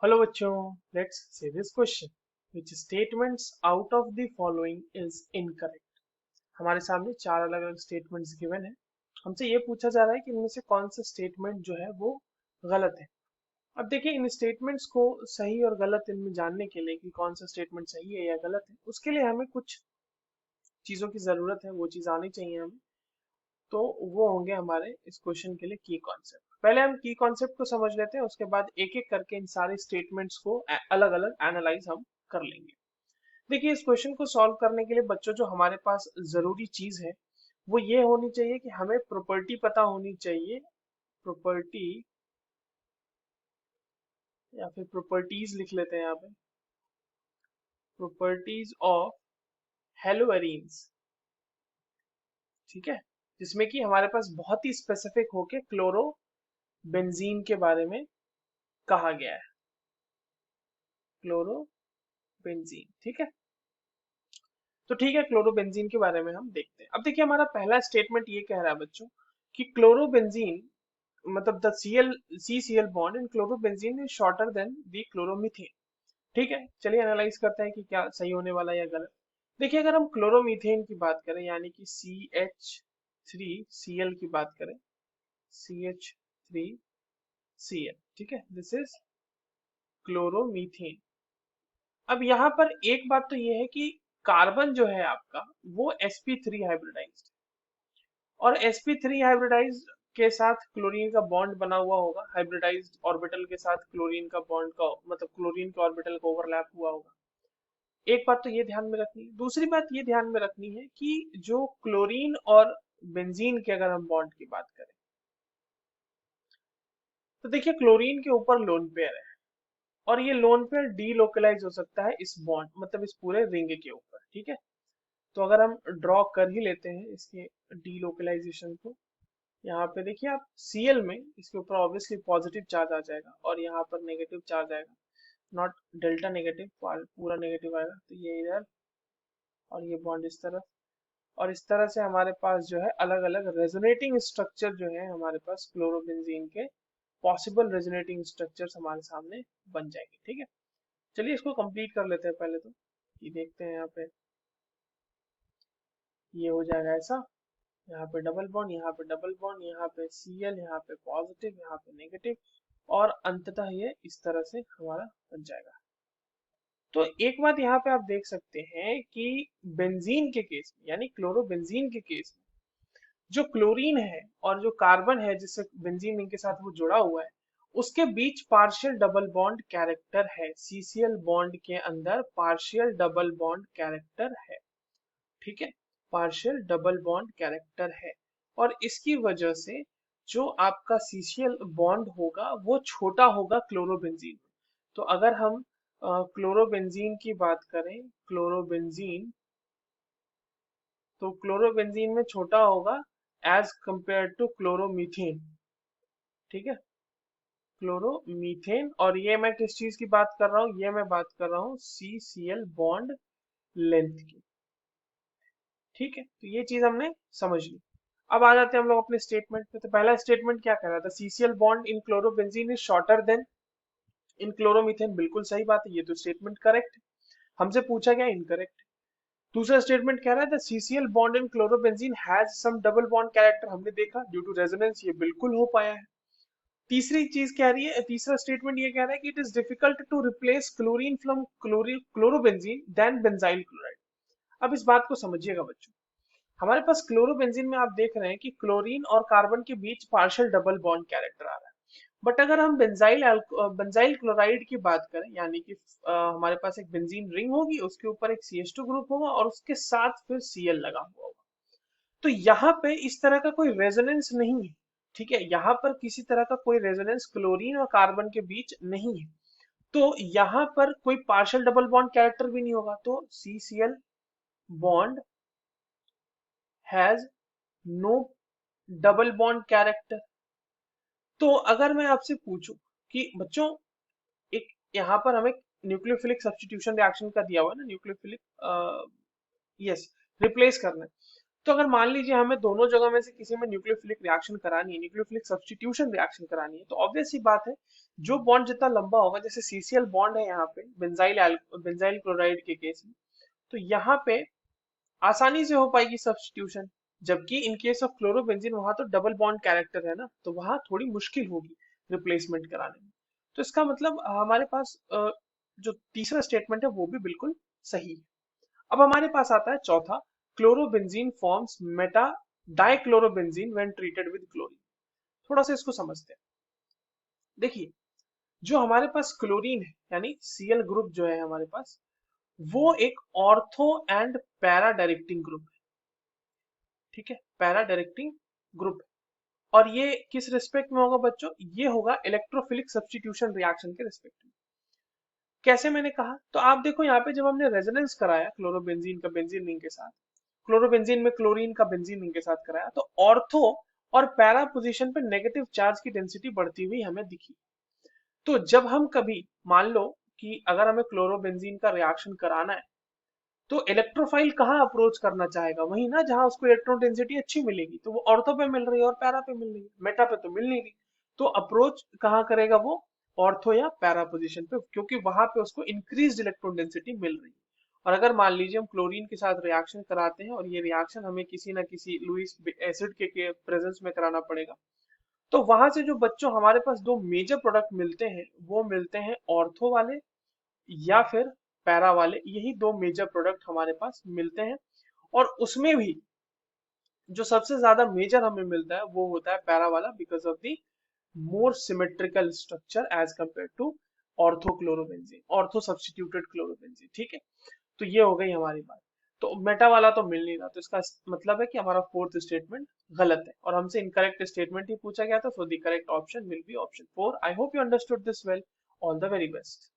Hello बच्चों, let's see this question. Which statements out of the following is incorrect? हमारे सामने चार अलग अलग स्टेटमेंट्स गिवन है। हमसे ये पूछा जा रहा है कि इनमें से कौन सा स्टेटमेंट जो है वो गलत है। अब देखिए, इन स्टेटमेंट्स को सही और गलत इनमें जानने के लिए कि कौन सा स्टेटमेंट सही है या गलत है, उसके लिए हमें कुछ चीजों की जरूरत है, वो चीज आनी चाहिए हमें। तो वो होंगे हमारे इस क्वेश्चन के लिए की कॉन्सेप्ट। पहले हम की कॉन्सेप्ट को समझ लेते हैं, उसके बाद एक एक करके इन सारे स्टेटमेंट्स को अलग अलग एनालाइज हम कर लेंगे। देखिए, इस क्वेश्चन को सॉल्व करने के लिए बच्चों जो हमारे पास जरूरी चीज है वो ये होनी चाहिए कि हमें प्रॉपर्टी पता होनी चाहिए। प्रॉपर्टी या फिर प्रॉपर्टीज लिख लेते हैं यहाँ पे। प्रॉपर्टीज ऑफ हेलोएरीन्स, ठीक है, जिसमें कि हमारे पास बहुत ही स्पेसिफिक होके क्लोरो बेंजीन के बारे में कहा गया है। क्लोरो बेंजीन, ठीक है। तो ठीक है, क्लोरोबेंजीन के बारे में हम देखते हैं। अब देखिए, हमारा पहला स्टेटमेंट ये कह रहा है बच्चों कि क्लोरोबेंजीन मतलब the CCl bond in chlorobenzene is shorter than the chloromethane. ठीक है, चलिए एनालाइज करते हैं कि क्या सही होने वाला है या गलत। देखिए, अगर हम क्लोरोमीथेन की बात करें यानी कि CH3Cl की बात करें, CH3Cl, ठीक है, दिस इज क्लोरोमीथेन। अब यहाँ पर एक बात तो ये है कि कार्बन जो है आपका वो sp3 हाइब्रिडाइज्ड, और sp3 हाइब्रिडाइज्ड के साथ क्लोरीन का बॉन्ड बना हुआ होगा। हाइब्रिडाइज्ड ऑर्बिटल के साथ क्लोरीन का बॉन्ड का मतलब क्लोरीन के ऑर्बिटल का ओवरलैप हुआ होगा। एक बात तो ये ध्यान में रखनी है। दूसरी बात ये ध्यान में रखनी है कि जो क्लोरीन और बेंजीन के अगर हम बॉन्ड की बात करें तो देखिए, क्लोरीन के ऊपर लोन पेयर है और ये लोन पेयर डीलोकलाइज हो सकता है इस बॉन्ड मतलब इस पूरे रिंग के ऊपर, ठीक है। तो अगर हम ड्रॉ कर ही लेते हैं इसके डीलोकलाइजेशन को, यहाँ पे देखिए आप Cl में इसके ऊपर ऑब्वियसली पॉजिटिव चार्ज आ जाएगा और यहाँ पर नेगेटिव चार्ज आएगा। नॉट डेल्टा नेगेटिव, पूरा नेगेटिव आएगा, तो ये इधर और ये बॉन्ड इस तरफ। और इस तरह से हमारे पास जो है अलग अलग रेजोनेटिंग स्ट्रक्चर जो है हमारे पास क्लोरोबेंजीन के पॉसिबल रेजोनेटिंग स्ट्रक्चर्स हमारे सामने बन जाएंगे, ठीक है। चलिए इसको कंप्लीट कर लेते हैं पहले तो। ये देखते हैं यहाँ पे, ये हो जाएगा ऐसा। यहाँ पे डबल बॉन्ड, यहाँ पे डबल बॉन्ड, यहाँ पे Cl, यहाँ पे पॉजिटिव, यहाँ पे नेगेटिव, और अंततः ये इस तरह से हमारा बन जाएगा। तो एक बात यहाँ पे आप देख सकते हैं कि बेंजीन के केस में यानी क्लोरोबेंजीन के केस में जो क्लोरीन है और जो कार्बन है जिससे बेंजीन रिंग के साथ वो जुड़ा हुआ है, उसके बीच पार्शियल डबल बॉन्ड कैरेक्टर है। CCl बॉन्ड के अंदर पार्शियल डबल बॉन्ड कैरेक्टर है, ठीक है। पार्शियल डबल बॉन्ड कैरेक्टर है और इसकी वजह से जो आपका सीसीएल बॉन्ड होगा वो छोटा होगा क्लोरोबेंजीन में। तो अगर हम क्लोरोबेंजीन की बात करें, क्लोरोबेंजीन, तो क्लोरोबेंजीन में छोटा होगा एज कंपेयर टू क्लोरोमीथेन, ठीक है। क्लोरोमीथेन, और ये मैं किस चीज की बात कर रहा हूँ, ये मैं बात कर रहा हूँ CCl बॉन्ड लेंथ की, ठीक है। तो ये चीज हमने समझ ली। अब आ जाते हैं हम लोग अपने स्टेटमेंट पे। तो पहला स्टेटमेंट क्या कह रहा था, CCl bond in chlorobenzene is shorter then in chloromethane. बिल्कुल सही बात है, ये तो स्टेटमेंट करेक्ट है। हमसे पूछा गया इनकरेक्ट। दूसरा स्टेटमेंट कह रहा है the CCl bond in chlorobenzene has some double bond character. हमने देखा ड्यू टू रेजोनेंस ये बिल्कुल हो पाया है। तीसरी चीज कह रही है, तीसरा स्टेटमेंट ये कह रहा है कि it is difficult to replace chlorine from chlorobenzene then benzyl chloride. अब इस बात को समझिएगा बच्चों, हमारे पास क्लोरोबेंजीन में आप देख रहे हैं कि क्लोरीन और कार्बन के बीच पार्शियल डबल बॉन्ड कैरेक्टर आ रहा है। बट अगर हम बेंजाइल क्लोराइड की बात करें यानी कि हमारे पास एक बेंजीन रिंग होगी, उसके ऊपर एक CH2 ग्रुप होगा और उसके साथ फिर Cl लगा हुआ होगा। तो यहाँ पे इस तरह का कोई रेजोनेंस नहीं है, ठीक है। यहाँ पर किसी तरह का कोई रेजोनेंस क्लोरीन और कार्बन के बीच नहीं है। तो यहाँ पर कोई पार्शियल डबल बॉन्ड कैरेक्टर भी नहीं होगा। तो CCl bond has no double bond character. तो अगर मैं आपसे पूछूं कि बच्चों एक यहाँ पर हमें न्यूक्लियोफिलिक सब्स्टिट्यूशन रिएक्शन का दिया हुआ है ना, न्यूक्लियोफिलिक, यस, रिप्लेस करना है। तो अगर मान लीजिए हमें दोनों जगह में से किसी में न्यूक्लियोफिलिक रिएक्शन करानी है, न्यूक्लियोफिलिक सब्स्टिट्यूशन रिएक्शन करानी है, तो ऑब्वियस सी बात है जो बॉन्ड जितना लंबा होगा, जैसे सीसीएल बॉन्ड है यहाँ पे बेंजाइल क्लोराइड के केस में, तो यहाँ पे आसानी से हो पाएगी सब्स्टिट्यूशन। जबकि इन केस ऑफ क्लोरोबेंजीन वहां तो डबल बॉन्ड कैरेक्टर है ना, तो वहां थोड़ी मुश्किल होगी रिप्लेसमेंट कराने में। तो इसका मतलब हमारे पास जो तीसरा स्टेटमेंट है वो भी बिल्कुल सही है। अब हमारे पास आता है चौथा, chlorobenzene forms Meta dichlorobenzene when treated with chlorine. थोड़ा सा इसको समझते हैं। देखिए, जो हमारे पास क्लोरीन है यानी सीएल ग्रुप जो है हमारे पास, वो एक ortho and para directing group है। ठीक है, पैरा डायरेक्टिंग ग्रुप। और ये किस रिस्पेक्ट में होगा बच्चों? ये होगा इलेक्ट्रोफिलिक सब्स्टिट्यूशन रिएक्शन के रिस्पेक्ट में। कैसे मैंने कहा, तो आप देखो यहाँ पे जब हमने रेजोनेंस कराया क्लोरोबेंजीन का बेंजीन रिंग के साथ, क्लोरोबेंजीन में क्लोरीन का बेंजीन रिंग के साथ कराया, तो ऑर्थो और पैरा पोजीशन पे नेगेटिव चार्ज की डेंसिटी बढ़ती हुई हमें दिखी। तो जब हम कभी मान लो कि अगर हमें क्लोरोबेंजीन का रिएक्शन कराना है, तो इलेक्ट्रोफाइल कहाँ अप्रोच करना चाहेगा? वही ना जहां उसको इलेक्ट्रॉन डेंसिटी अच्छी मिलेगी। तो वो ऑर्थो पे मिल रही है और पैरा पे मिल रही है, मेटा पे तो मिल नहीं रही। तो अप्रोच कहाँ करेगा वो? ऑर्थो या पैरा पोजीशन पे, क्योंकि वहां पे उसको इंक्रीज इलेक्ट्रॉन डेंसिटी मिल रही है। और अगर मान लीजिए हम क्लोरीन के साथ रिएक्शन कराते हैं और ये रिएक्शन हमें किसी ना किसी लुईस एसिड के प्रेजेंस में कराना पड़ेगा, तो वहां से जो बच्चों हमारे पास दो मेजर प्रोडक्ट मिलते हैं, वो मिलते हैं ऑर्थो वाले या फिर पैरा वाले। यही दो मेजर प्रोडक्ट हमारे पास मिलते हैं। और उसमें भी जो सबसे ज्यादा मेजर हमें मिलता है वो होता है पैरा वाला, because of the more symmetrical structure as compare to ortho chlorobenzene, ortho substituted chlorobenzene. ठीक है, तो ये हो गई हमारी बात। तो मेटा वाला तो मिल नहीं रहा, तो इसका मतलब है कि हमारा फोर्थ स्टेटमेंट गलत है और हमसे इनकरेक्ट स्टेटमेंट ही पूछा गया था। So the correct option will be option 4। I hope you understood this well. All the very best.